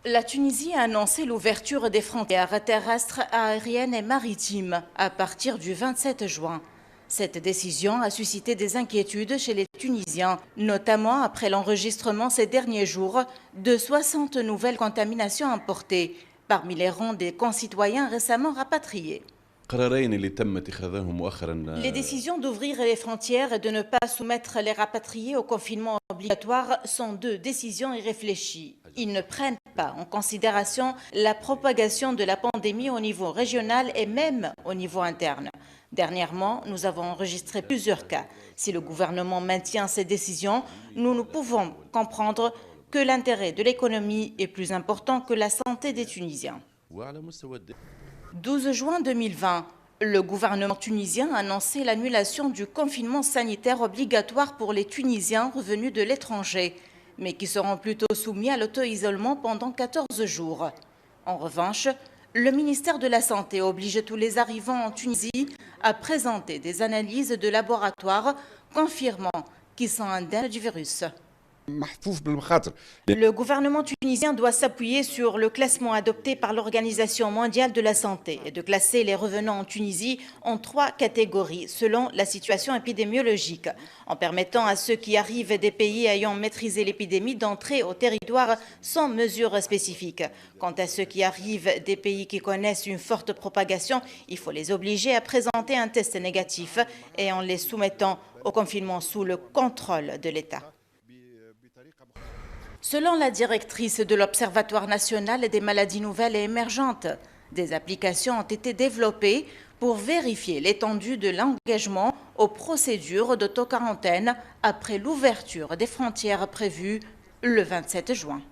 La Tunisie a annoncé l'ouverture des frontières terrestres, aériennes et maritimes à partir du 27 juin. Cette décision a suscité des inquiétudes chez les Tunisiens, notamment après l'enregistrement ces derniers jours de 60 nouvelles contaminations importées, parmi les rangs des concitoyens récemment rapatriés. Les décisions d'ouvrir les frontières et de ne pas soumettre les rapatriés au confinement obligatoire sont deux décisions irréfléchies. Ils ne prennent pas en considération la propagation de la pandémie au niveau régional et même au niveau interne. Dernièrement, nous avons enregistré plusieurs cas. Si le gouvernement maintient ces décisions, nous ne pouvons comprendre que l'intérêt de l'économie est plus important que la santé des Tunisiens. 12 juin 2020, le gouvernement tunisien a annoncé l'annulation du confinement sanitaire obligatoire pour les Tunisiens revenus de l'étranger, mais qui seront plutôt soumis à l'auto-isolement pendant 14 jours. En revanche, le ministère de la Santé oblige tous les arrivants en Tunisie à présenter des analyses de laboratoire confirmant qu'ils sont indemnes du virus. Le gouvernement tunisien doit s'appuyer sur le classement adopté par l'Organisation mondiale de la santé et de classer les revenants en Tunisie en 3 catégories selon la situation épidémiologique, en permettant à ceux qui arrivent des pays ayant maîtrisé l'épidémie d'entrer au territoire sans mesures spécifiques. Quant à ceux qui arrivent des pays qui connaissent une forte propagation, il faut les obliger à présenter un test négatif et en les soumettant au confinement sous le contrôle de l'État. Selon la directrice de l'Observatoire national des maladies nouvelles et émergentes, des applications ont été développées pour vérifier l'étendue de l'engagement aux procédures d'auto-quarantaine après l'ouverture des frontières prévues le 27 juin.